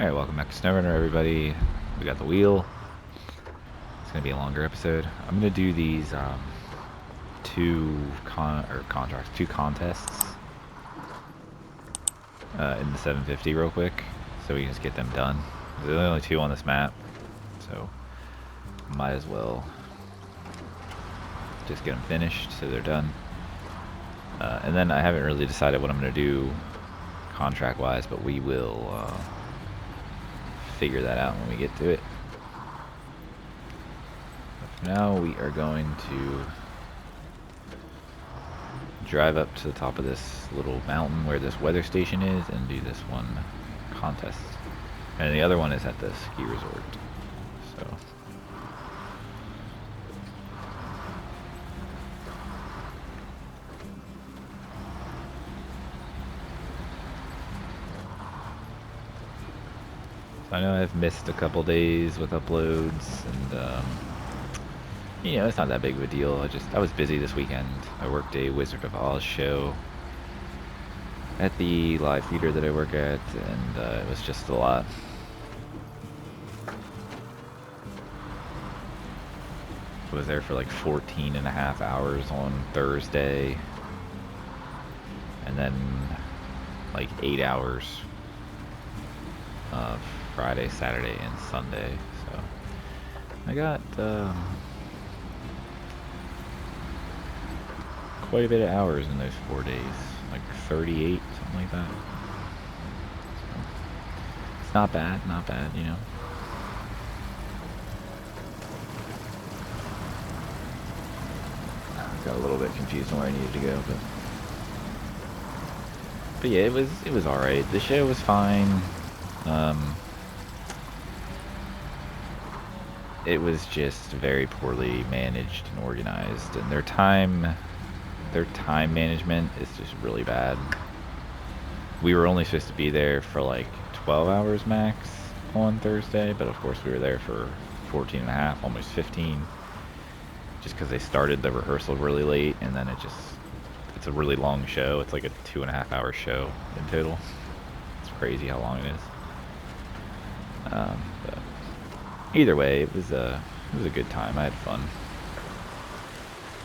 Alright, welcome back to SnowRunner, everybody. We got the wheel. It's going to be a longer episode. I'm going to do these two contests in the 750 real quick, so we can just get them done. There's only two on this map, so might as well just get them finished so they're done. And then I haven't really decided what I'm going to do contract-wise, but we will figure that out when we get to it. But for now, we are going to drive up to the top of this little mountain where this weather station is and do this one contest. And the other one is at the ski resort. So I know I've missed a couple days with uploads, and you know, it's not that big of a deal. I was busy this weekend. I worked a Wizard of Oz show at the live theater that I work at, and it was just a lot. I was there for like 14.5 hours on Thursday, and then like 8 hours Friday, Saturday, and Sunday. So I got quite a bit of hours in those 4 days, like 38, something like that. So it's not bad, you know. I got a little bit confused on where I needed to go, but yeah, it was all right. The show was fine. It was just very poorly managed and organized, and their time management is just really bad. We were only supposed to be there for like 12 hours max on Thursday, but of course we were there for 14.5, almost 15, just because they started the rehearsal really late, and then it's a really long show. It's like a 2.5 hour show in total. It's crazy how long it is. But either way, it was a good time. I had fun,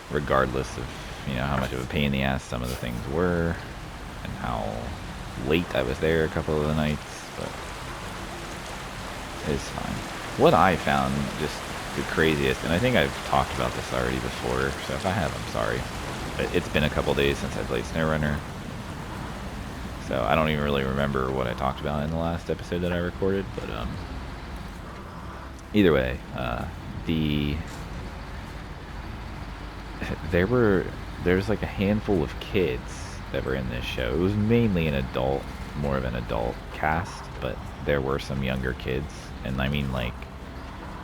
regardless of, you know, how much of a pain in the ass some of the things were, and how late I was there a couple of the nights, but it's fine. What I found just the craziest, and I think I've talked about this already before, so if I have, I'm sorry, but it's been a couple days since I played SnowRunner, so I don't even really remember what I talked about in the last episode that I recorded, but either way, there's like a handful of kids that were in this show. It was mainly more of an adult cast, but there were some younger kids, and I mean, like,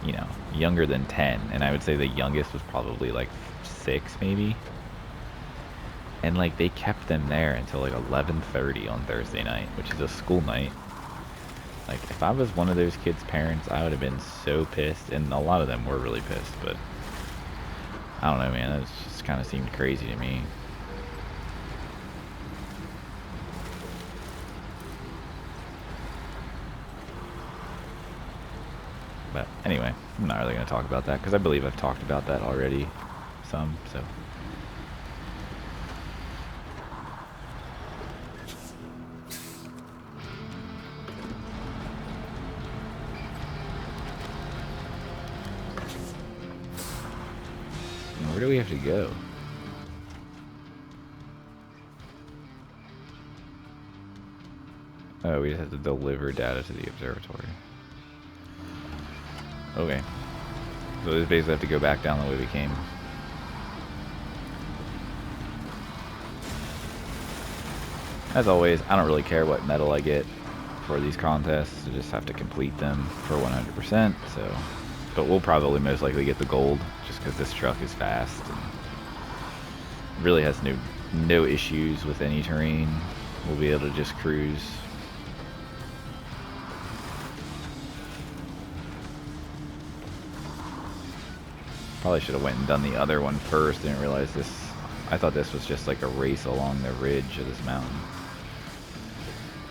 you know, younger than 10, and I would say the youngest was probably like 6 maybe, and like they kept them there until like 11:30 on Thursday night, which is a school night. Like, if I was one of those kids' parents, I would have been so pissed, and a lot of them were really pissed, but I don't know, man, it just kind of seemed crazy to me. But anyway, I'm not really going to talk about that, because I believe I've talked about that already some, so. Where do we have to go? Oh, we just have to deliver data to the observatory. Okay. So we basically have to go back down the way we came. As always, I don't really care what medal I get for these contests. I just have to complete them for 100%, so. But we'll probably most likely get the gold, just because this truck is fast and really has no issues with any terrain. We'll be able to just cruise. Probably should have went and done the other one first. Didn't realize this. I thought this was just like a race along the ridge of this mountain.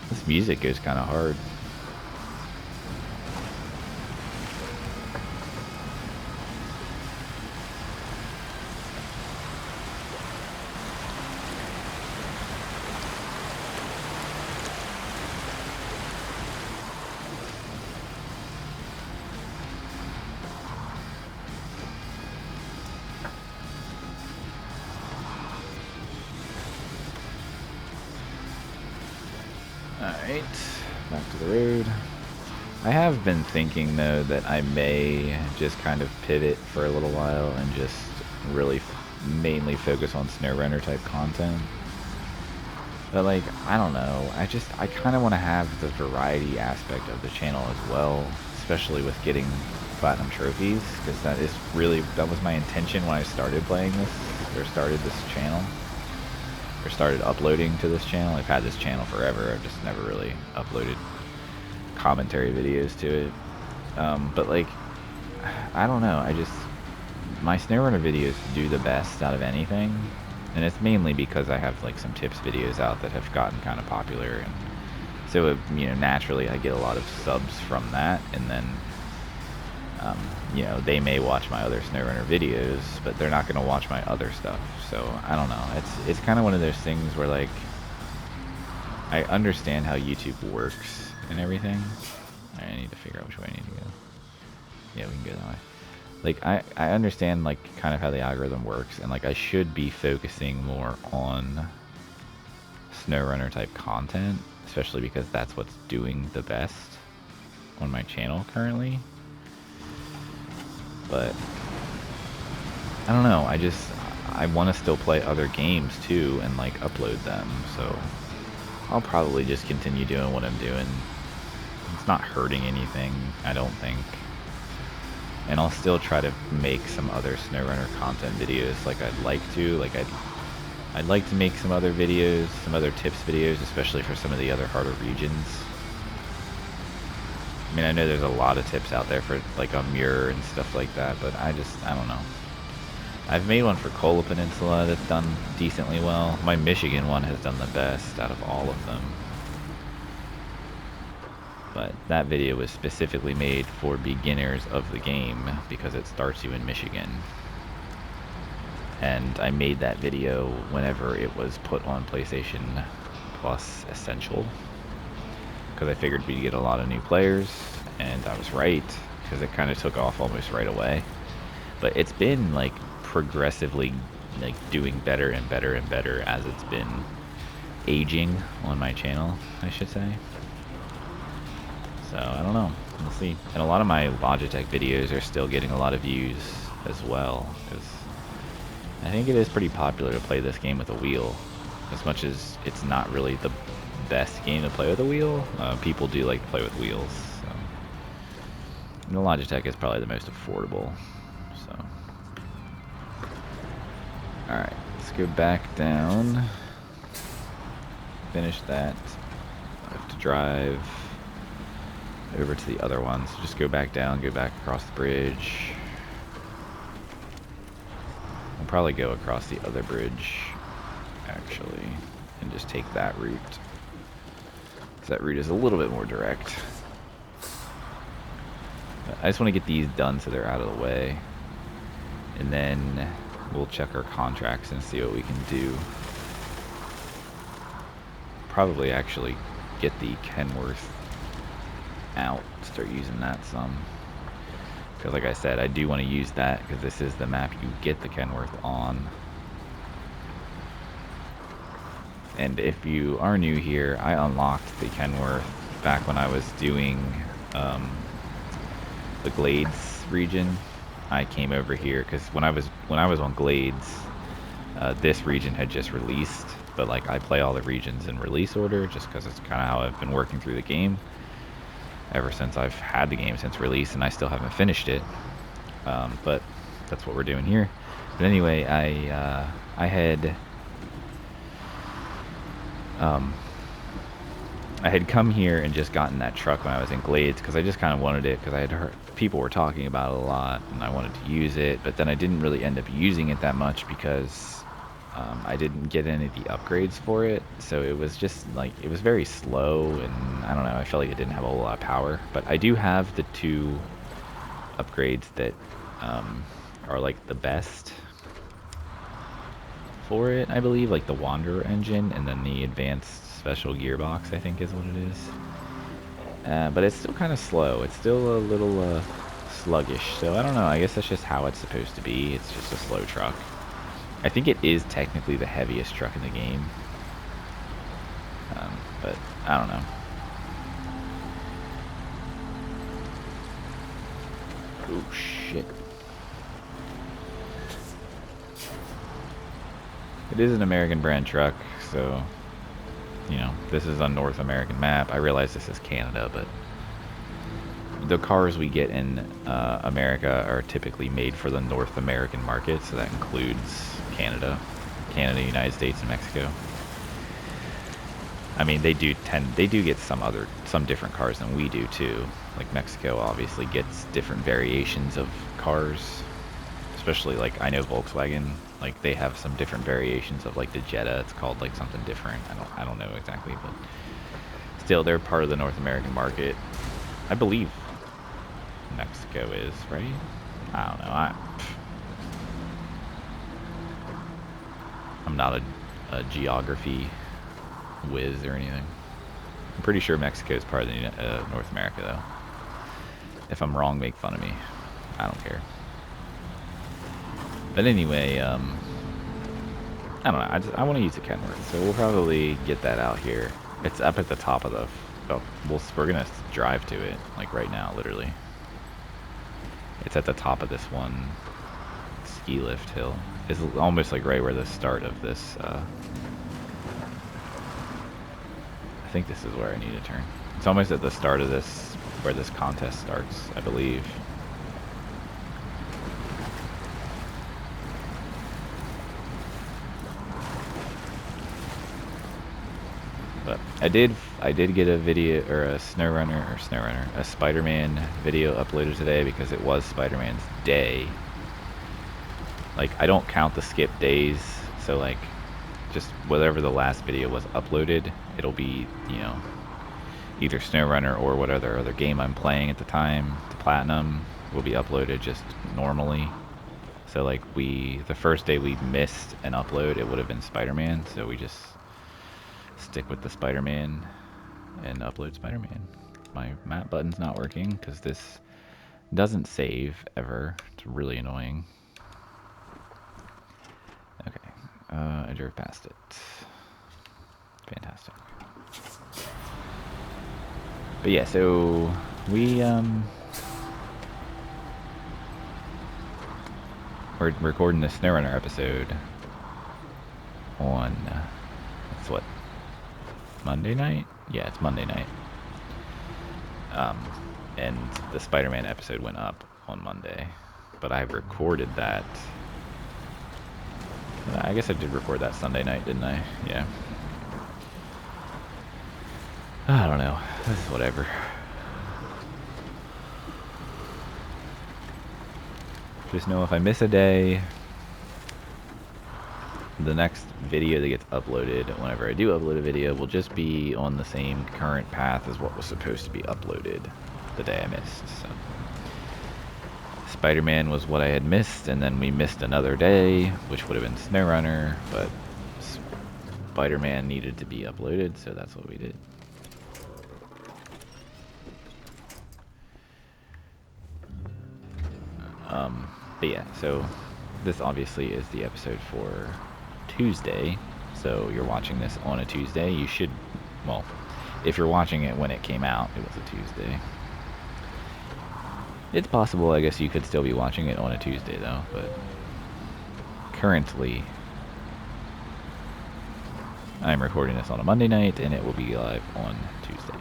This music goes kind of hard. Alright, back to the road. I have been thinking, though, that I may just kind of pivot for a little while and just really mainly focus on SnowRunner type content. But, like, I don't know. I kind of want to have the variety aspect of the channel as well, especially with getting platinum trophies, because that was my intention when I started playing this, or started this channel, or started uploading to this channel. I've had this channel forever. I've just never really uploaded commentary videos to it. But, like, I don't know. My SnowRunner videos do the best out of anything. And it's mainly because I have, like, some tips videos out that have gotten kind of popular, and so, you know, naturally I get a lot of subs from that, and then, you know, they may watch my other SnowRunner videos, but they're not going to watch my other stuff, so, I don't know, it's kind of one of those things where, like, I understand how YouTube works and everything. I need to figure out which way I need to go. Yeah, we can go that way. Like, I understand, like, kind of how the algorithm works, and, like, I should be focusing more on SnowRunner type content, especially because that's what's doing the best on my channel currently. But I don't know, I want to still play other games too and, like, upload them, so I'll probably just continue doing what I'm doing. It's not hurting anything, I don't think. And I'll still try to make some other SnowRunner content videos like I'd like to. Like, I'd like to make some other videos, some other tips videos, especially for some of the other harder regions. I mean, I know there's a lot of tips out there for, like, a Muir and stuff like that, but I don't know. I've made one for Kola Peninsula that's done decently well. My Michigan one has done the best out of all of them. But that video was specifically made for beginners of the game because it starts you in Michigan. And I made that video whenever it was put on PlayStation Plus Essential, because I figured we'd get a lot of new players, and I was right, because it kind of took off almost right away. But it's been, like, progressively, like, doing better and better and better as it's been aging on my channel, I should say. So, I don't know. We'll see. And a lot of my Logitech videos are still getting a lot of views as well, because I think it is pretty popular to play this game with a wheel. As much as it's not really the best game to play with a wheel, people do like to play with wheels. So. And the Logitech is probably the most affordable. So, alright, let's go back down. Finish that. I have to drive over to the other one, so just go back down, go back across the bridge. I'll probably go across the other bridge, actually, and just take that route. Because that route is a little bit more direct. But I just want to get these done so they're out of the way. And then we'll check our contracts and see what we can do. Probably actually get the Kenworth out, start using that some, because like I said, I do want to use that because this is the map you get the Kenworth on. And if you are new here, I unlocked the Kenworth back when I was doing the Glades region. I came over here because when I was on Glades, this region had just released, but, like, I play all the regions in release order just because it's kind of how I've been working through the game ever since I've had the game since release, and I still haven't finished it. But that's what we're doing here. But anyway, I had come here and just gotten that truck when I was in Glades because I just kind of wanted it because I had heard people were talking about it a lot and I wanted to use it, but then I didn't really end up using it that much because I didn't get any of the upgrades for it, so it was just, like, it was very slow, and I don't know, I felt like it didn't have a whole lot of power. But I do have the 2 upgrades that are, like, the best for it, I believe, like the Wanderer engine and then the advanced special gearbox, I think is what it is. But it's still kind of slow. It's still a little sluggish, so I don't know, I guess that's just how it's supposed to be. It's just a slow truck. I think it is technically the heaviest truck in the game. but I don't know. Oh shit. It is an American brand truck, so, you know, this is a North American map. I realize this is Canada, but the cars we get in America are typically made for the North American market, so that includes Canada, United States, and Mexico. I mean, they do get some different cars than we do too. Like Mexico obviously gets different variations of cars, especially like I know Volkswagen, like they have some different variations of like the Jetta. It's called like something different. I don't know exactly, but still they're part of the North American market. I believe Mexico is, right? I don't know. I'm not a geography whiz or anything. I'm pretty sure Mexico is part of the North America, though. If I'm wrong, make fun of me. I don't care. But anyway, I don't know. I want to use a Kenworth, so we'll probably get that out here. It's up at the top of the. Oh, we're gonna drive to it, like right now, literally. It's at the top of this one ski lift hill. It's almost like right where the start of this. I think this is where I need to turn. It's almost at the start of this, where this contest starts, I believe. But I did get a video, or a SnowRunner, a Spider-Man video uploaded today because it was Spider-Man's day. Like, I don't count the skip days, so like, just whatever the last video was uploaded, it'll be, you know, either SnowRunner or whatever other game I'm playing at the time, the Platinum, will be uploaded just normally. So like the first day we missed an upload, it would have been Spider-Man, so we just stick with the Spider-Man and upload Spider-Man. My map button's not working because this doesn't save ever. It's really annoying. Okay, I drove past it. Fantastic. But yeah, so we're recording the SnowRunner episode on, it's what, Monday night? Yeah, it's Monday night. And the Spider-Man episode went up on Monday, but I recorded that. I guess I did record that Sunday night, didn't I? Yeah. I don't know. This is whatever. Just know if I miss a day, the next video that gets uploaded, whenever I do upload a video, will just be on the same current path as what was supposed to be uploaded the day I missed. So Spider-Man was what I had missed, and then we missed another day, which would have been SnowRunner, but Spider-Man needed to be uploaded, so that's what we did. But yeah, so this obviously is the episode for Tuesday, so you're watching this on a Tuesday. You should, well, if you're watching it when it came out, it was a Tuesday. It's possible, I guess you could still be watching it on a Tuesday though, but currently I'm recording this on a Monday night and it will be live on Tuesday.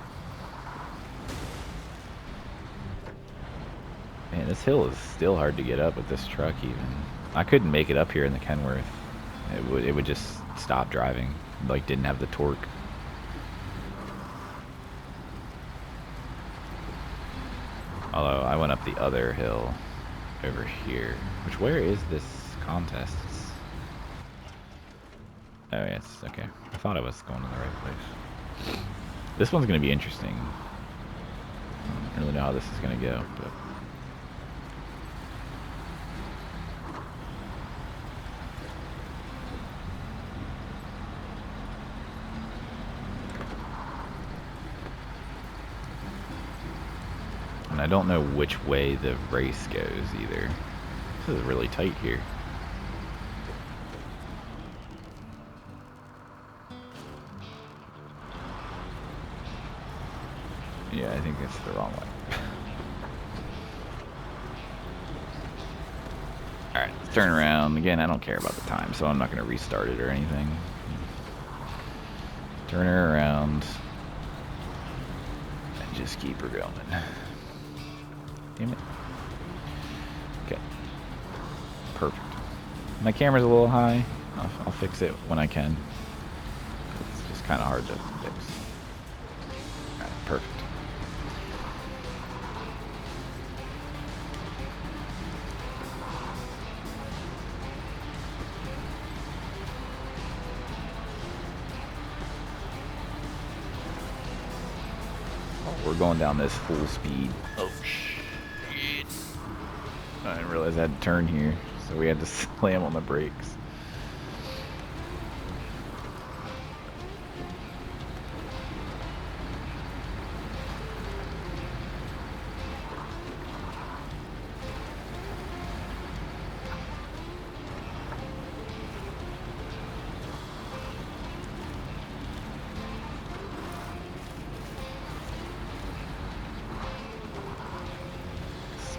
Man, this hill is still hard to get up with this truck even. I couldn't make it up here in the Kenworth. It would just stop driving. Like, didn't have the torque. Although, I went up the other hill over here. Which, where is this contest? Oh, yes, okay. I thought I was going to the right place. This one's going to be interesting. I don't really know how this is going to go, but... And I don't know which way the race goes either. This is really tight here. Yeah, I think it's the wrong way. Alright, let's turn around. Again, I don't care about the time, so I'm not going to restart it or anything. Turn her around. And just keep her going. Damn it. Okay. Perfect. My camera's a little high. I'll fix it when I can. It's just kind of hard to fix. Alright, perfect. Oh, we're going down this full speed. Oh, shit. I didn't realize I had to turn here, so we had to slam on the brakes.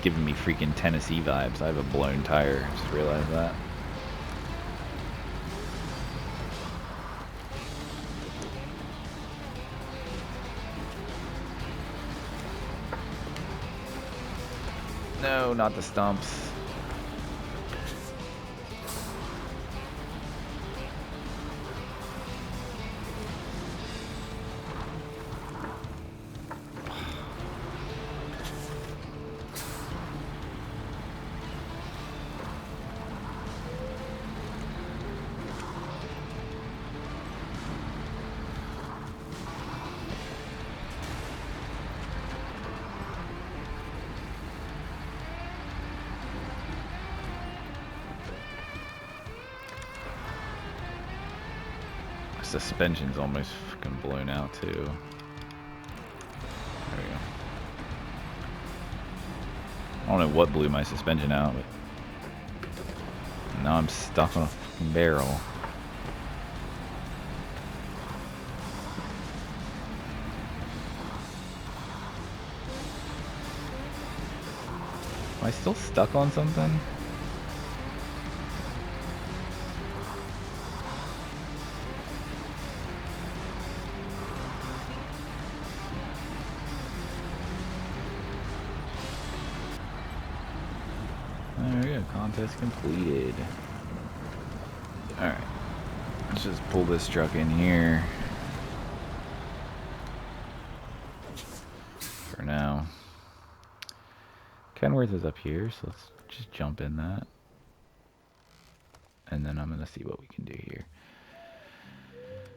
Giving me freaking Tennessee vibes. I have a blown tire. Just realized that. No, not the stumps. Suspension's almost fucking blown out too. There we go. I don't know what blew my suspension out, but now I'm stuck on a fucking barrel. Am I still stuck on something? There we go, contest completed. Alright, let's just pull this truck in here for now. Kenworth is up here, so let's just jump in that. And then I'm going to see what we can do here.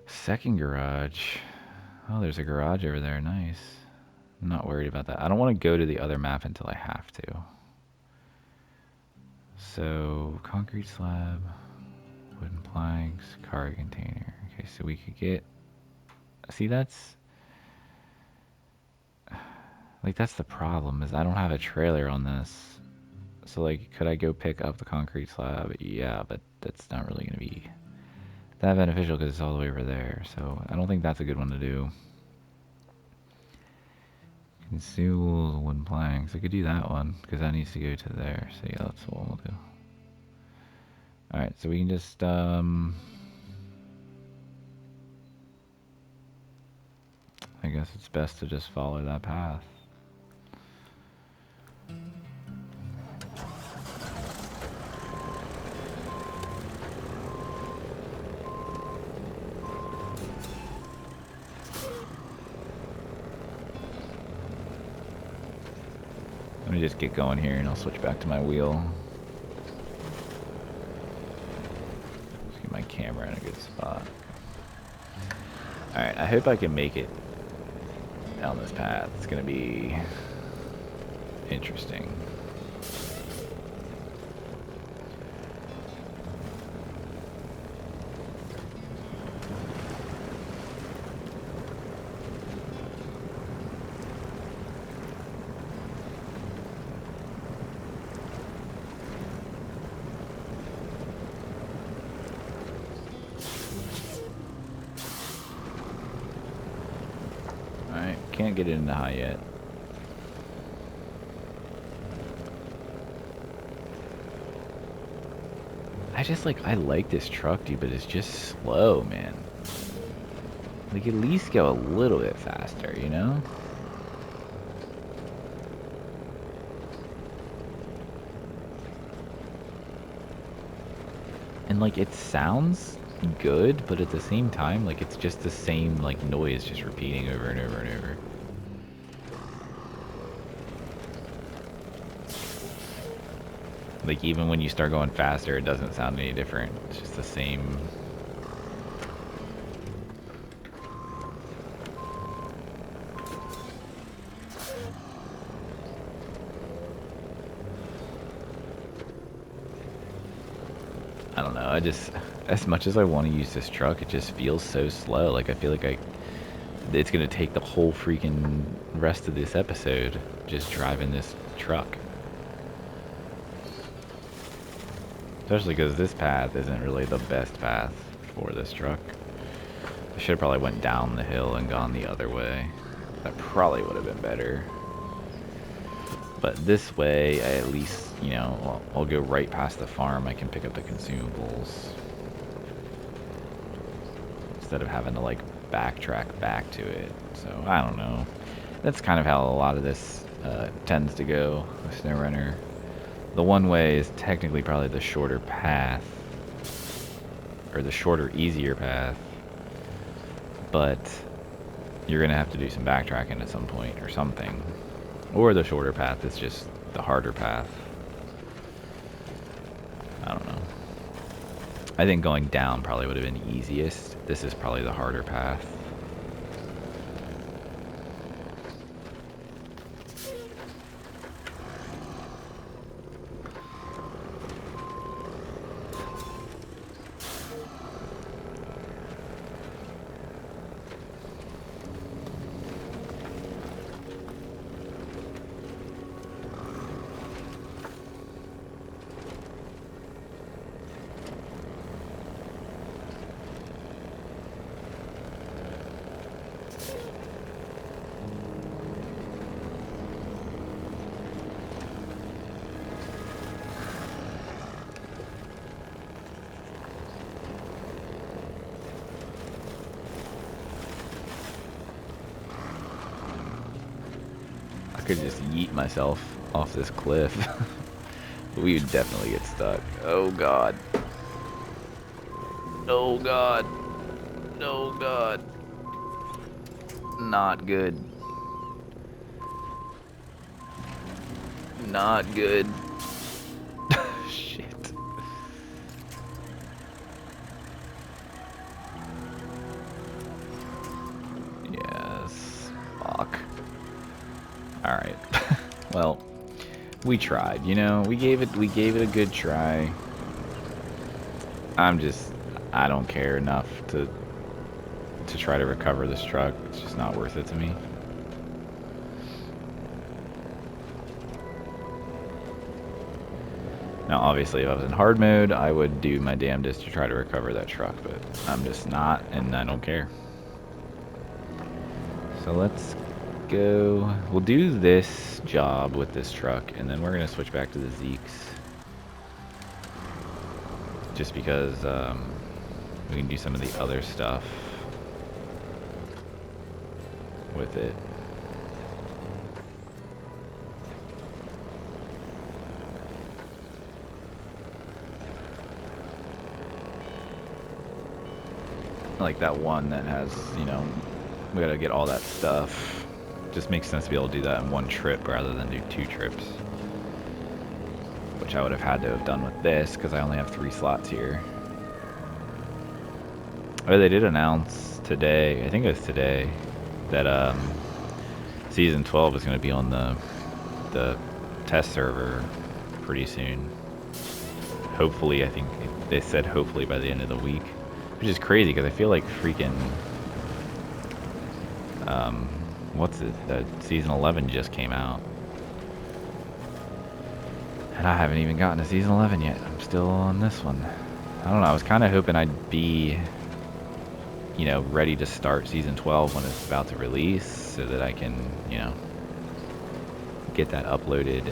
Second garage. Oh, there's a garage over there. Nice. I'm not worried about that. I don't want to go to the other map until I have to. So, concrete slab, wooden planks, car container. Okay, so we could get... See, that's... Like, that's the problem, is I don't have a trailer on this. So, like, could I go pick up the concrete slab? Yeah, but that's not really going to be that beneficial because it's all the way over there. So, I don't think that's a good one to do. Conceal wooden planks. I could do that one because that needs to go to there. So, yeah, that's what we'll do. Alright, so we can just, I guess it's best to just follow that path. Let me just get going here and I'll switch back to my wheel. Let's get my camera in a good spot. Alright, I hope I can make it down this path. It's gonna be interesting. Alright, can't get it into high yet. I like this truck, dude, but it's just slow, man. Like, at least go a little bit faster, you know? And, like, it sounds good, but at the same time, like, it's just the same, like, noise just repeating over and over and over. Like, even when you start going faster, it doesn't sound any different. It's just the same. I don't know, as much as I want to use this truck, it just feels so slow. Like, I feel like it's gonna take the whole freaking rest of this episode just driving this truck. Especially because this path isn't really the best path for this truck. I should have probably went down the hill and gone the other way. That probably would have been better. But this way, I at least, you know, I'll go right past the farm. I can pick up the consumables. Instead of having to, like, backtrack back to it. So, I don't know. That's kind of how a lot of this tends to go with SnowRunner. The one way is technically probably the shorter path. Or the shorter, easier path. But you're going to have to do some backtracking at some point or something. Or the shorter path is just the harder path. I don't know. I think going down probably would have been easiest. This is probably the harder path. I could just yeet myself off this cliff. We would definitely get stuck. Oh god. Oh god. Oh god. Not good. Not good. Shit. Yes. Fuck. Alright. Well, we tried, you know? We gave it a good try. I don't care enough to try to recover this truck. It's just not worth it to me. Now, obviously, if I was in hard mode, I would do my damnedest to try to recover that truck, but I'm just not, and I don't care. So let's go. We'll do this job with this truck, and then we're going to switch back to the Zeeks. Just because we can do some of the other stuff with it. Like that one that has, you know, we gotta get all that stuff. Just makes sense to be able to do that in one trip rather than do 2 trips. Which I would have had to have done with this because I only have 3 slots here. Oh, they did announce today, I think it was today, that season 12 is going to be on the test server pretty soon. Hopefully, I think they said hopefully by the end of the week, which is crazy because I feel like freaking what's it? Season 11 just came out, and I haven't even gotten to season 11 yet. I'm still on this one. I don't know. I was kind of hoping I'd be you know, ready to start season 12 when it's about to release, so that I can, you know, get that uploaded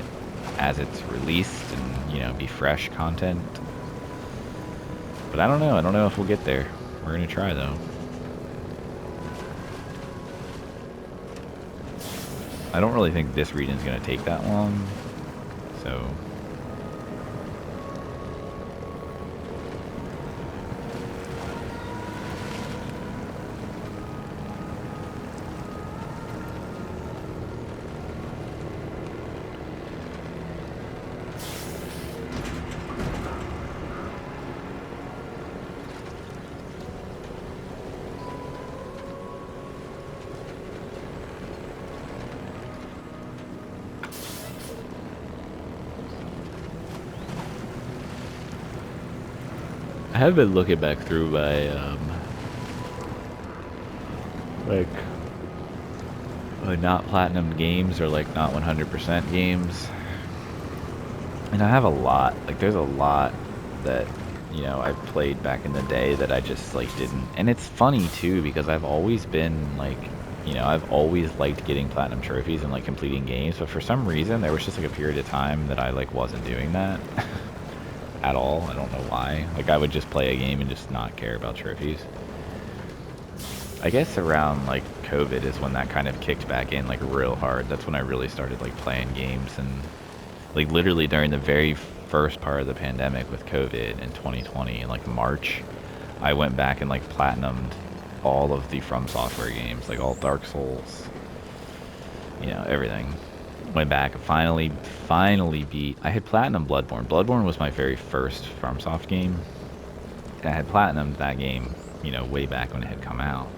as it's released and, you know, be fresh content. But I don't know. I don't know if we'll get there. We're gonna try though. I don't really think this region's gonna take that long, so. I have been looking back through my, like, not platinum games or like not 100% games. And I have a lot, like there's a lot that, you know, I played back in the day that I just like didn't. And it's funny too, because I've always been like, you know, I've always liked getting platinum trophies and like completing games, but for some reason there was just like a period of time that I like wasn't doing that. At all. I don't know why. Like I would just play a game and just not care about trophies. I guess around like COVID is when that kind of kicked back in like real hard. That's when I really started like playing games, and like literally during the very first part of the pandemic with COVID in 2020 in like March, I went back and like platinumed all of the From Software games, like all Dark Souls, you know, everything. Went back and finally beat. I had platinum Bloodborne. Bloodborne was my very first FromSoft game, and I had platinumed that game, you know, way back when it had come out.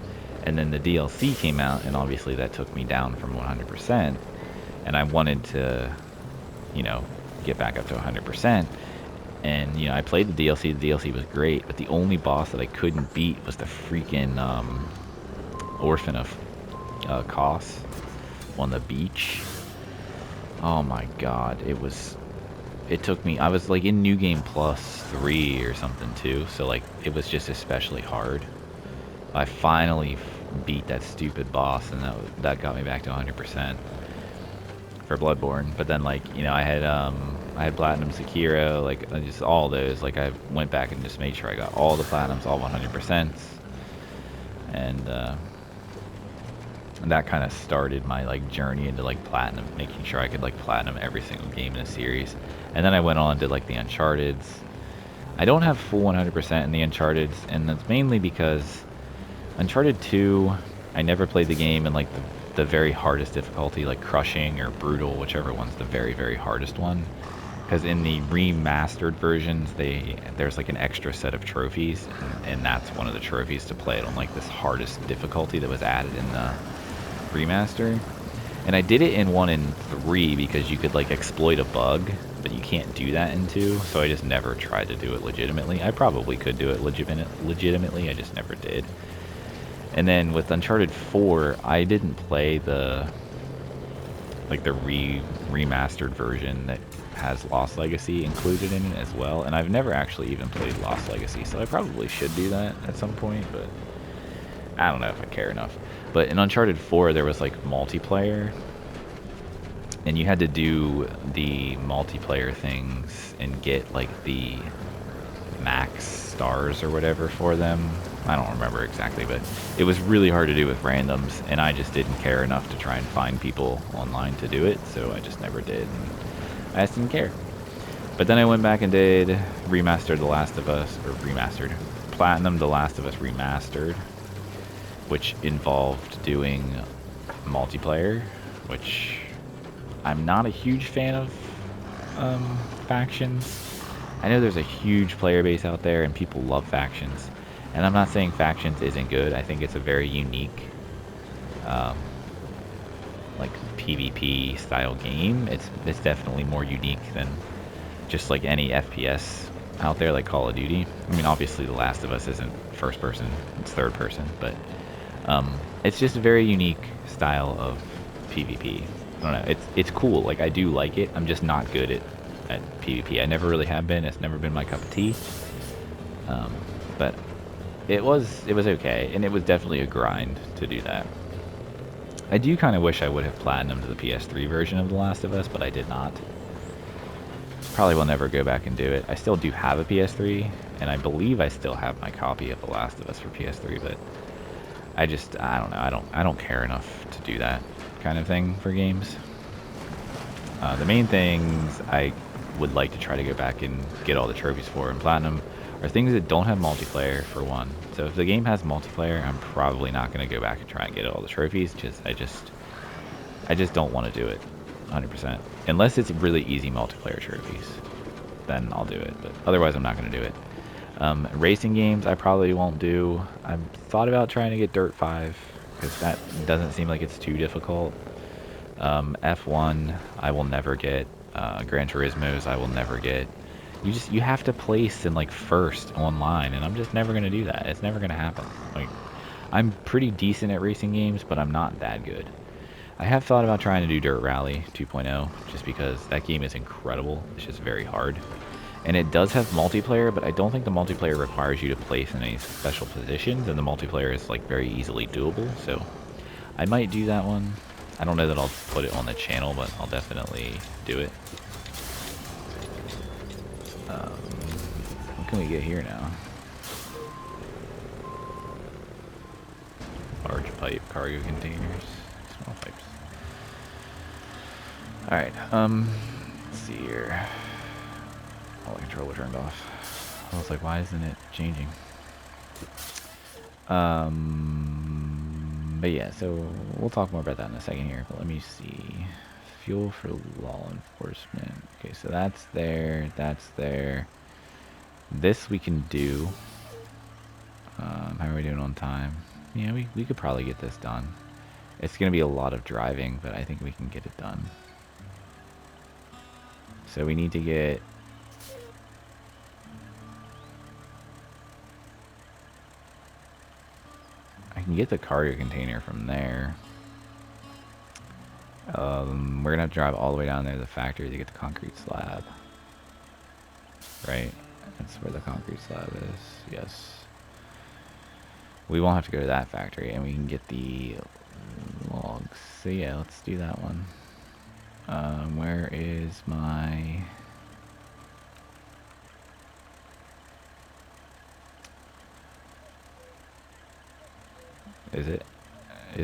And then the DLC came out, and obviously that took me down from 100%. And I wanted to, you know, get back up to 100%. And you know, I played the DLC. The DLC was great, but the only boss that I couldn't beat was the freaking Orphan of Kos on the beach. Oh my god, it took me, I was like in New Game Plus 3 or something too, so like it was just especially hard. I finally beat that stupid boss, and that got me back to 100% for Bloodborne. But then like, you know, I had Platinum Sekiro, like just all those, like I went back and just made sure I got all the Platinums, all 100%. And that kind of started my like journey into like platinum, making sure I could like platinum every single game in a series. And then I went on to like the Uncharted's. I don't have full 100% in the Uncharted's, and that's mainly because Uncharted 2, I never played the game in like the very hardest difficulty, like crushing or brutal, whichever one's the very, very hardest one. Because in the remastered versions, there's like an extra set of trophies, and that's one of the trophies to play it on like this hardest difficulty that was added in the remaster. And I did it in 1 and 3 because you could like exploit a bug, but you can't do that in 2, so I just never tried to do it legitimately. I probably could do it legitimately, I just never did. And then with Uncharted 4, I didn't play the remastered version that has Lost Legacy included in it as well, and I've never actually even played Lost Legacy, so I probably should do that at some point, but I don't know if I care enough. But in Uncharted 4, there was like multiplayer, and you had to do the multiplayer things and get like the max stars or whatever for them. I don't remember exactly, but it was really hard to do with randoms, and I just didn't care enough to try and find people online to do it, so I just never did. And I just didn't care. But then I went back and did Remastered The Last of Us, or Remastered, Platinum The Last of Us Remastered, which involved doing multiplayer, which I'm not a huge fan of factions. I know there's a huge player base out there and people love factions, and I'm not saying factions isn't good. I think it's a very unique like PvP style game. It's definitely more unique than just like any FPS out there like Call of Duty. I mean, obviously The Last of Us isn't first person, it's third person, but it's just a very unique style of PvP. I don't know, it's cool, like I do like it. I'm just not good at PvP. I never really have been. It's never been my cup of tea. But it was okay, and it was definitely a grind to do that. I do kind of wish I would have platinumed the PS3 version of The Last of Us, but I did not. Probably will never go back and do it. I still do have a PS3, and I believe I still have my copy of The Last of Us for PS3, but I don't know. I don't care enough to do that kind of thing for games. The main things I would like to try to go back and get all the trophies for and platinum are things that don't have multiplayer, for one. So if the game has multiplayer, I'm probably not going to go back and try and get all the trophies. I just don't want to do it 100%. Unless it's really easy multiplayer trophies, then I'll do it. But otherwise, I'm not going to do it. Racing games, I probably won't do. I've thought about trying to get Dirt 5, because that doesn't seem like it's too difficult. F1, I will never get. Gran Turismo's, I will never get. You have to place in like first online, and I'm just never gonna do that. It's never gonna happen. Like, I'm pretty decent at racing games, but I'm not that good. I have thought about trying to do Dirt Rally 2.0, just because that game is incredible. It's just very hard. And it does have multiplayer, but I don't think the multiplayer requires you to place in any special positions, and the multiplayer is like very easily doable, so I might do that one. I don't know that I'll put it on the channel, but I'll definitely do it. What can we get here now? Large pipe, cargo containers, small pipes. Alright, let's see here. Oh, the controller turned off. I was like, why isn't it changing? But yeah, so we'll talk more about that in a second here. But let me see. Fuel for law enforcement. Okay, so that's there. That's there. This we can do. How are we doing on time? Yeah, we could probably get this done. It's going to be a lot of driving, but I think we can get it done. So we need to get... I can get the cargo container from there. We're going to have to drive all the way down there to the factory to get the concrete slab. Right? That's where the concrete slab is. Yes. We won't have to go to that factory, and we can get the logs. So yeah, let's do that one. Where is my... Is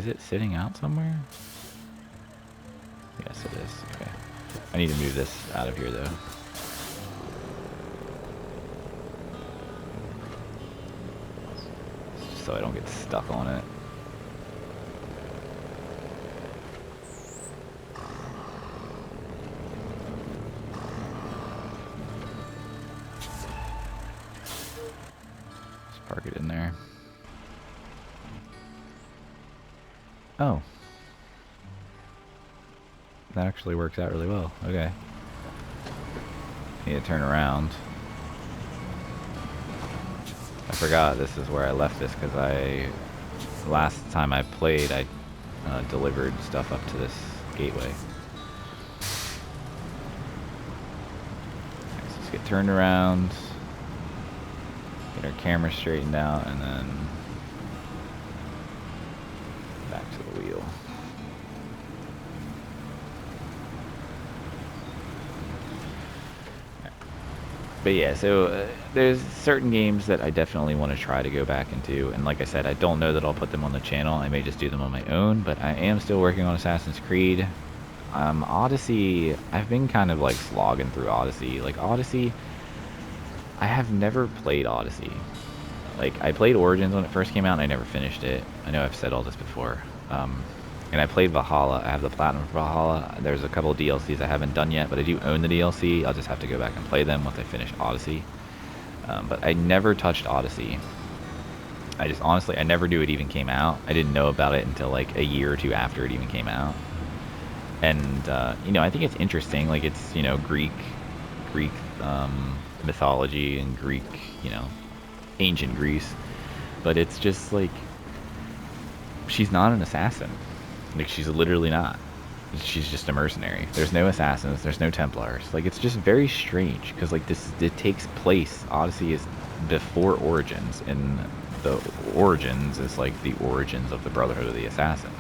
it sitting out somewhere? Yes, it is. Okay. I need to move this out of here, though. Just so I don't get stuck on it. Just park it in there. Oh. That actually works out really well. Okay. Need to turn around. I forgot this is where I left this because last time I played, I delivered stuff up to this gateway. So let's get turned around, get our camera straightened out, and then back to the wheel. But yeah, so there's certain games that I definitely want to try to go back into, and like I said, I don't know that I'll put them on the channel. I may just do them on my own, but I am still working on Assassin's Creed. Odyssey, I've been kind of like slogging through Odyssey. Like Odyssey, I have never played Odyssey. Like I played Origins when it first came out, and I never finished it. I know I've said all this before. And I played Valhalla. I have the Platinum for Valhalla. There's a couple of DLCs I haven't done yet, but I do own the DLC. I'll just have to go back and play them once I finish Odyssey. But I never touched Odyssey. Honestly, I never knew it even came out. I didn't know about it until like a year or two after it even came out. And, I think it's interesting. Like it's, Greek mythology and Greek, ancient Greece. But it's just like, she's not an assassin. Like, she's literally not. She's just a mercenary. There's no assassins. There's no Templars. Like, it's just very strange. Because, like, it takes place. Odyssey is before Origins. And the origins is like the origins of the Brotherhood of the Assassins.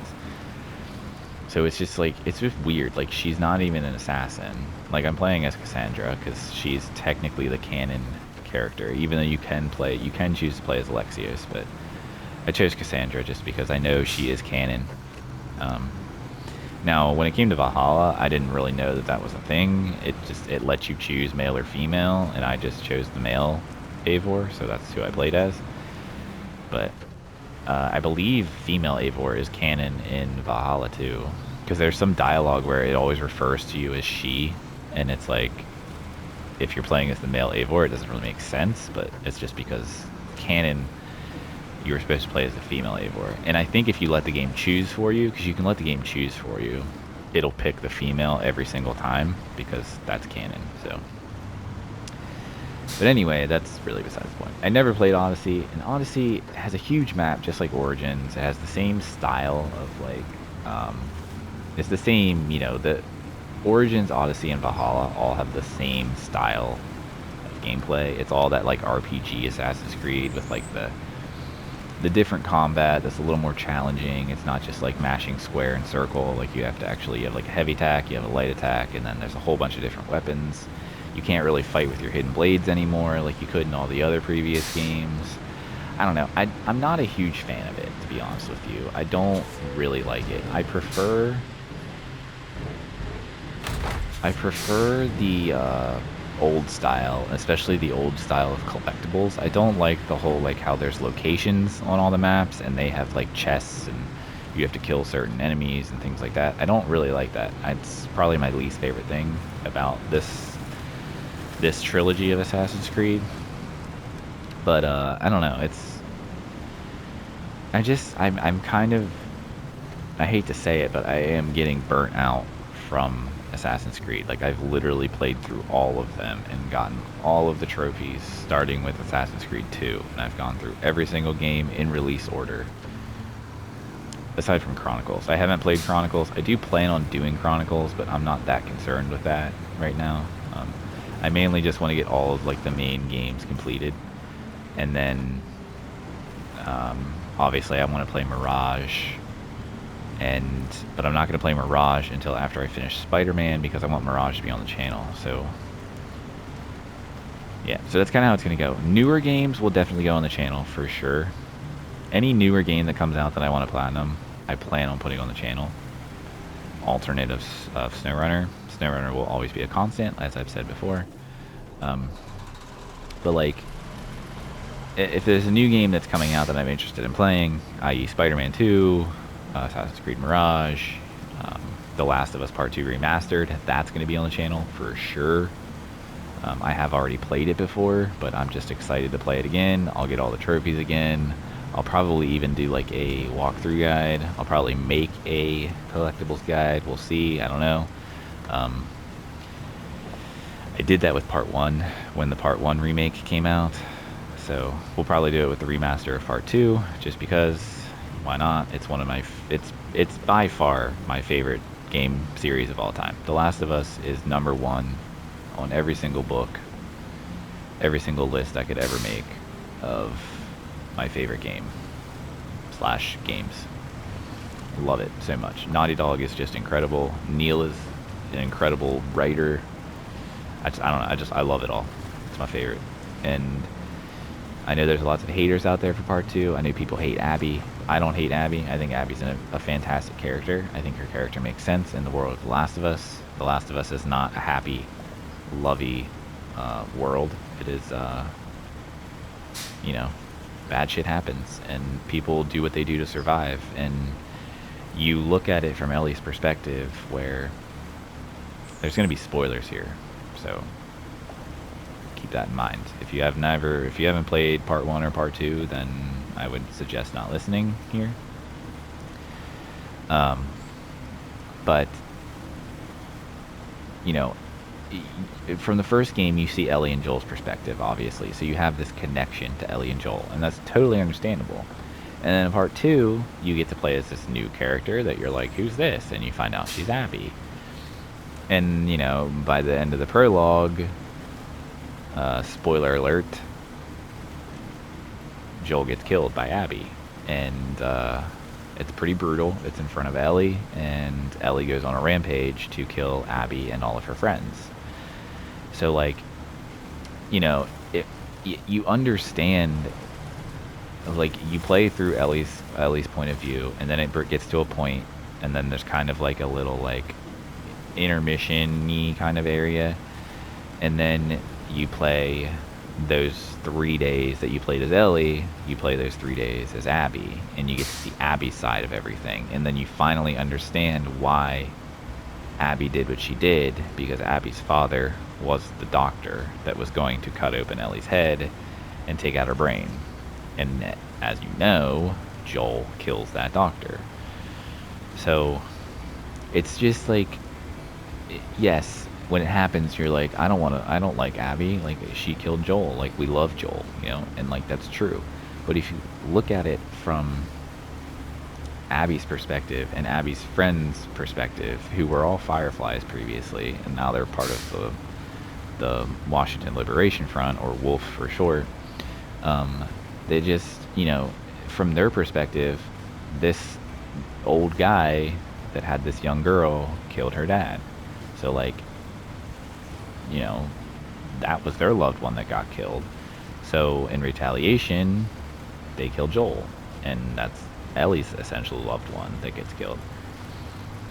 So it's just like, it's just weird. Like, she's not even an assassin. Like, I'm playing as Cassandra because she's technically the canon character, even though you can choose to play as Alexios, but I chose Cassandra just because I know she is canon. Now, when it came to Valhalla, I didn't really know that that was a thing. It lets you choose male or female, and I just chose the male Eivor, so that's who I played as. But I believe female Eivor is canon in Valhalla too, because there's some dialogue where it always refers to you as she, and it's like, if you're playing as the male Eivor, it doesn't really make sense, but it's just because canon, you were supposed to play as the female Eivor. And I think if you let the game choose for you, because you can let the game choose for you, it'll pick the female every single time, because that's canon, so. But anyway, that's really besides the point. I never played Odyssey, and Odyssey has a huge map, just like Origins. It has the same style of, like, it's the same, you know, the Origins, Odyssey, and Valhalla all have the same style of gameplay. It's all that, like, RPG Assassin's Creed with, like, the different combat that's a little more challenging. It's not just like mashing square and circle. Like, you have like a heavy attack, you have a light attack, and then there's a whole bunch of different weapons. You can't really fight with your hidden blades anymore like you could in all the other previous games. I don't know. I'm not a huge fan of it, to be honest with you. I don't really like it. I prefer the old style, especially the old style of collectibles. I don't like the whole, like, how there's locations on all the maps and they have like chests and you have to kill certain enemies and things like that. I don't really like that. It's probably my least favorite thing about this trilogy of Assassin's Creed. But I don't know, I'm kind of, I hate to say it, but I am getting burnt out from Assassin's Creed. Like, I've literally played through all of them and gotten all of the trophies, starting with Assassin's Creed 2, and I've gone through every single game in release order, aside from Chronicles. I haven't played Chronicles. I do plan on doing Chronicles, but I'm not that concerned with that right now. I mainly just want to get all of, like, the main games completed, and then obviously I want to play Mirage, but I'm not going to play Mirage until after I finish Spider-Man, because I want Mirage to be on the channel. So yeah, so that's kind of how it's going to go. Newer games will definitely go on the channel for sure. Any newer game that comes out that I want to platinum, I plan on putting on the channel. Alternatives of SnowRunner. SnowRunner will always be a constant, as I've said before. But like, if there's a new game that's coming out that I'm interested in playing, i.e. Spider-Man 2, Assassin's Creed Mirage, The Last of Us Part 2 Remastered, that's going to be on the channel for sure. I have already played it before, but I'm just excited to play it again. I'll get all the trophies again. I'll probably even do like a walkthrough guide. I'll probably make a collectibles guide. We'll see. I don't know. I did that with Part 1 when the Part 1 remake came out. So we'll probably do it with the remaster of Part 2, just because, why not? It's one of my, it's by far my favorite game series of all time. The Last of Us is #1 on every single book, every single list I could ever make of my favorite game / games. Love it so much. Naughty Dog is just incredible. Neil is an incredible writer. I don't know, I love it all. It's my favorite. And I know there's lots of haters out there for Part 2. I know people hate Abby. I don't hate Abby. I think Abby's a fantastic character. I think her character makes sense in the world of The Last of Us. The Last of Us is not a happy, lovey world. It is, you know, bad shit happens, and people do what they do to survive. And you look at it from Ellie's perspective, where there's going to be spoilers here, so keep that in mind. If you haven't played Part 1 or Part 2, then I would suggest not listening here. But you know, from the first game, you see Ellie and Joel's perspective, obviously, so you have this connection to Ellie and Joel, and that's totally understandable. And then in Part 2, you get to play as this new character that you're like, who's this? And you find out she's Abby. And, you know, by the end of the prologue, spoiler alert, Joel gets killed by Abby, and it's pretty brutal. It's in front of Ellie, and Ellie goes on a rampage to kill Abby and all of her friends. So like, you know, you understand, like, you play through Ellie's point of view, and then it gets to a point, and then there's kind of like a little like intermission-y kind of area, and then you play those 3 days that you played as Ellie, you play those 3 days as Abby, and you get to see Abby's side of everything, and then you finally understand why Abby did what she did, because Abby's father was the doctor that was going to cut open Ellie's head and take out her brain. And as you know, Joel kills that doctor. So it's just like, yes, when it happens, you're like, I don't like Abby. Like, she killed Joel. Like, we love Joel, you know, and like, that's true. But if you look at it from Abby's perspective and Abby's friends' perspective, who were all Fireflies previously, and now they're part of the Washington Liberation Front, or WOLF for short, they just, you know, from their perspective, this old guy that had this young girl killed her dad. So like, you know, that was their loved one that got killed. So in retaliation, they kill Joel, and that's Ellie's essential loved one that gets killed.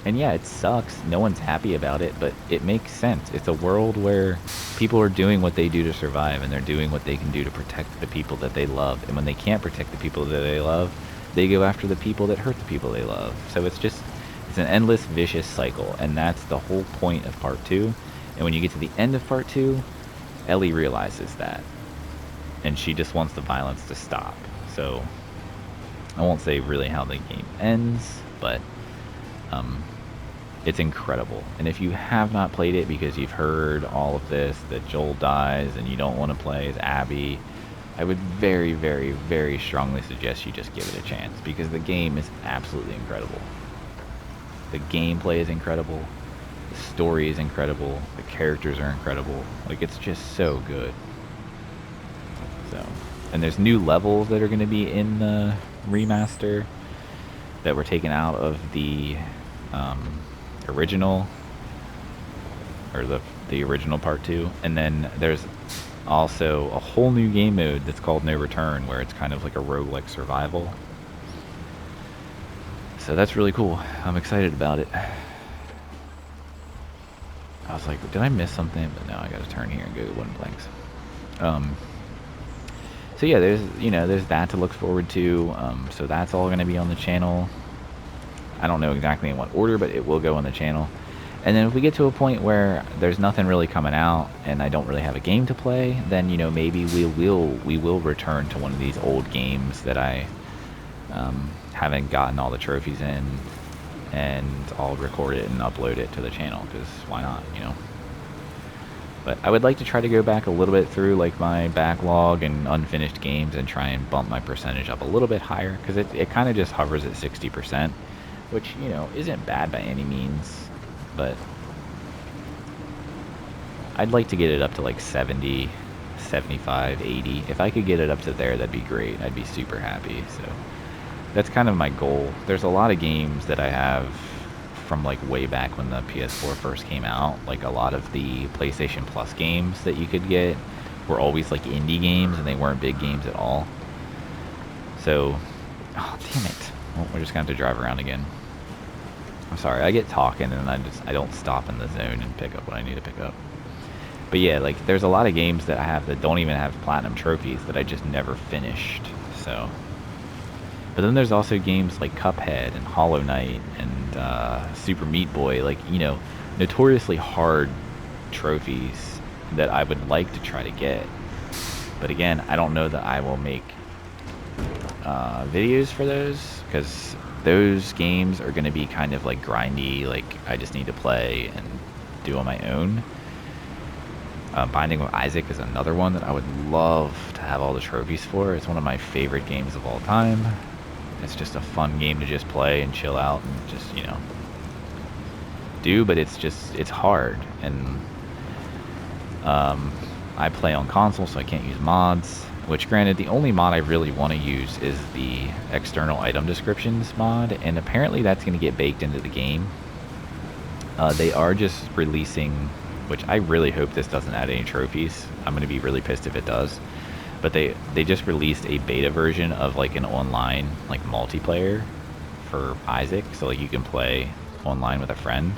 And yeah, it sucks. No one's happy about it, but it makes sense. It's a world where people are doing what they do to survive, and they're doing what they can do to protect the people that they love. And when they can't protect the people that they love, they go after the people that hurt the people they love. So it's an endless, vicious cycle, and that's the whole point of part 2. And when you get to the end of part 2, Ellie realizes that, and she just wants the violence to stop. So I won't say really how the game ends, but it's incredible. And if you have not played it because you've heard all of this, that Joel dies and you don't want to play as Abby, I would very, very, very strongly suggest you just give it a chance, because the game is absolutely incredible. The gameplay is incredible. The story is incredible. The characters are incredible. Like, it's just so good. So, and there's new levels that are going to be in the remaster that were taken out of the original, or the original part 2. And then there's also a whole new game mode that's called No Return, where it's kind of like a roguelike survival. So that's really cool. I'm excited about it. I was like, did I miss something? But no, I gotta turn here and go to wooden planks. So yeah, there's that to look forward to. So that's all gonna be on the channel. I don't know exactly in what order, but it will go on the channel. And then if we get to a point where there's nothing really coming out and I don't really have a game to play, then, you know, maybe we will return to one of these old games that I haven't gotten all the trophies in, and I'll record it and upload it to the channel, because why not, you know. But I would like to try to go back a little bit through like my backlog and unfinished games and try and bump my percentage up a little bit higher, because it kind of just hovers at 60%, which, you know, isn't bad by any means, but I'd like to get it up to like 70, 75, 80. If I could get it up to there, that'd be great. I'd be super happy. So that's kind of my goal. There's a lot of games that I have from like way back when the PS4 first came out. Like, a lot of the PlayStation Plus games that you could get were always like indie games, and they weren't big games at all. So, oh damn it. Well, we're just gonna have to drive around again. I'm sorry, I get talking and I don't stop in the zone and pick up what I need to pick up. But yeah, like, there's a lot of games that I have that don't even have platinum trophies that I just never finished. So, but then there's also games like Cuphead and Hollow Knight and Super Meat Boy, like, you know, notoriously hard trophies that I would like to try to get. But again, I don't know that I will make videos for those, because those games are going to be kind of like grindy, like I just need to play and do on my own. Binding of Isaac is another one that I would love to have all the trophies for. It's one of my favorite games of all time. It's just a fun game to just play and chill out and just, you know, do, but it's hard. And I play on console, so I can't use mods. Which, granted, the only mod I really want to use is the external item descriptions mod, and apparently that's going to get baked into the game. They are just releasing, which I really hope this doesn't add any trophies. I'm going to be really pissed if it does. But they just released a beta version of like an online like multiplayer for Isaac, so like you can play online with a friend.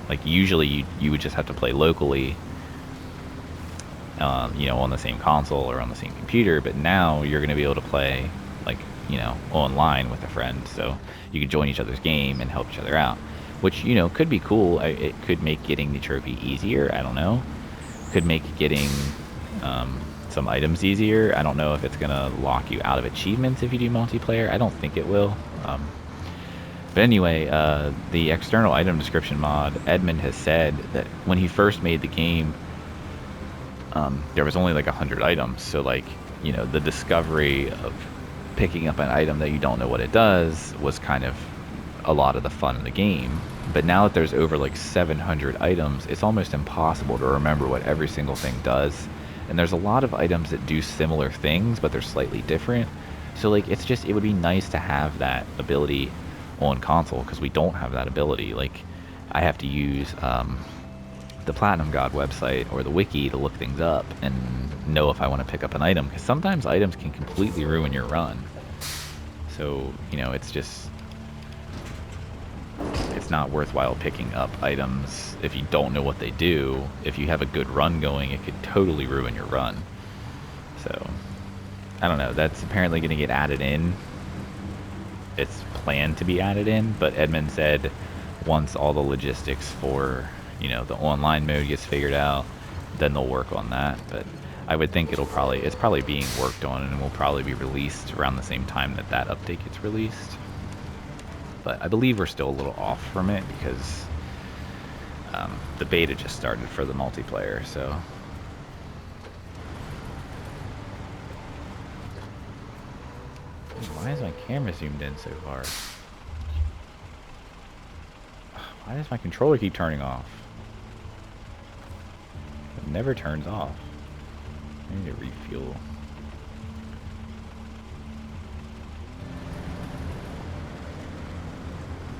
Like usually you would just have to play locally, you know, on the same console or on the same computer, but now you're going to be able to play like, you know, online with a friend, so you could join each other's game and help each other out, which, you know, could be cool. It could make getting the trophy easier, I don't know. Could make getting some items easier. I don't know if it's going to lock you out of achievements if you do multiplayer. I don't think it will. But anyway, the external item description mod, Edmund has said that when he first made the game, there was only like 100 items. So like, you know, the discovery of picking up an item that you don't know what it does was kind of a lot of the fun of the game. But now that there's over like 700 items, it's almost impossible to remember what every single thing does. And there's a lot of items that do similar things, but they're slightly different. So like, it's just, it would be nice to have that ability on console, because we don't have that ability. Like, I have to use the Platinum God website or the wiki to look things up and know if I want to pick up an item, because sometimes items can completely ruin your run. So, you know, it's just, it's not worthwhile picking up items if you don't know what they do. If you have a good run going, it could totally ruin your run. So, I don't know, that's apparently going to get added in. It's planned to be added in, but Edmund said once all the logistics for, you know, the online mode gets figured out, then they'll work on that. But I would think it's probably being worked on, and will probably be released around the same time that that update gets released. But I believe we're still a little off from it, because the beta just started for the multiplayer, so. Why is my camera zoomed in so far? Why does my controller keep turning off? It never turns off. I need to refuel.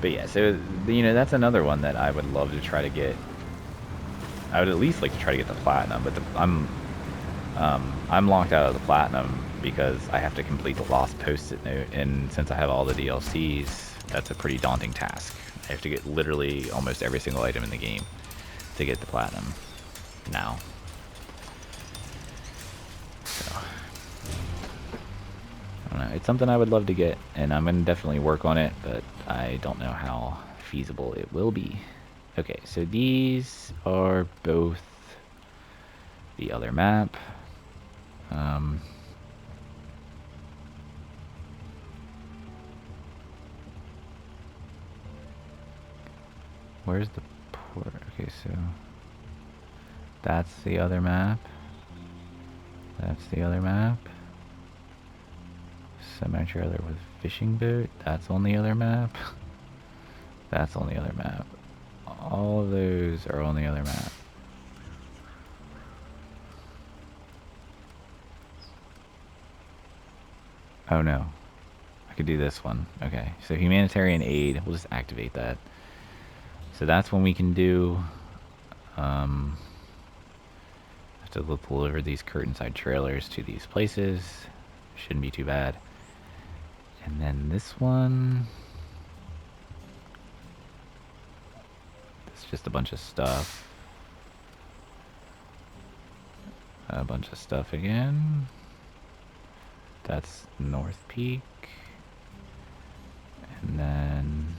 But yeah, so, you know, that's another one that I would love to try to get. I would at least like to try to get the platinum, but I'm locked out of the platinum because I have to complete the Lost Post-it note, and since I have all the DLCs, that's a pretty daunting task. I have to get literally almost every single item in the game to get the platinum now. So, I don't know. It's something I would love to get, and I'm going to definitely work on it, but I don't know how feasible it will be. Okay, so these are both the other map. Where's the port? Okay, so that's the other map. That's the other map. Semi-trailer with fishing boat. That's on the other map. That's on the other map. All of those are on the other map. Oh no. I could do this one. Okay, so humanitarian aid. We'll just activate that. So that's when we can do, have to deliver these curtainside trailers to these places. Shouldn't be too bad. And then this one, it's just a bunch of stuff. A bunch of stuff again. That's North Peak. And then,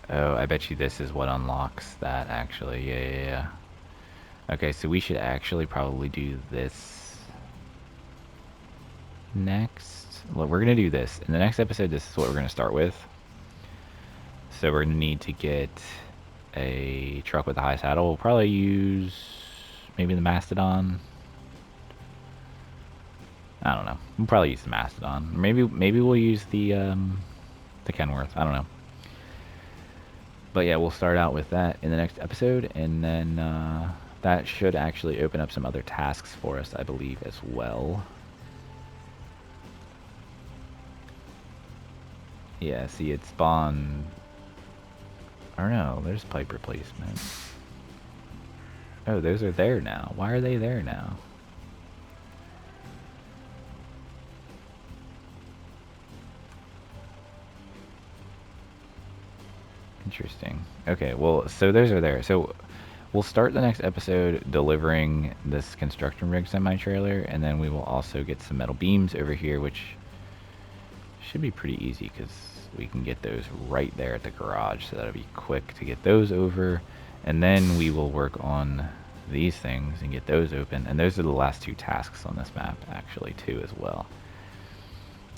oh, I bet you this is what unlocks that, actually. Yeah. Okay, so we should actually probably do this next. Well, we're going to do this. In the next episode, this is what we're going to start with. So we're going to need to get a truck with a high saddle. We'll probably use maybe the Mastodon. I don't know. We'll probably use the Mastodon. Maybe we'll use the Kenworth. I don't know. But yeah, we'll start out with that in the next episode, and then That should actually open up some other tasks for us, I believe, as well. Yeah, see, it spawned... I don't know, there's pipe replacement. Oh, those are there now. Why are they there now? Interesting. Okay, well, so those are there. So we'll start the next episode delivering this construction rig semi-trailer, and then we will also get some metal beams over here, which should be pretty easy because we can get those right there at the garage, so that'll be quick to get those over. And then we will work on these things and get those open. And those are the last two tasks on this map, actually, too, as well.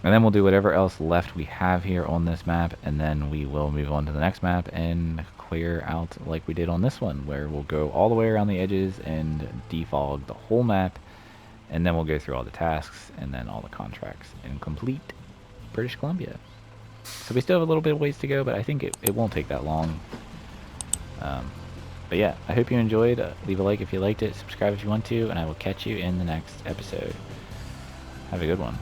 And then we'll do whatever else left we have here on this map, and then we will move on to the next map and clear out like we did on this one, where we'll go all the way around the edges and defog the whole map, and then we'll go through all the tasks and then all the contracts and complete British Columbia. So we still have a little bit of ways to go, but I think it won't take that long. But yeah, I hope you enjoyed. Leave a like if you liked it, subscribe if you want to, and I will catch you in the next episode. Have a good one.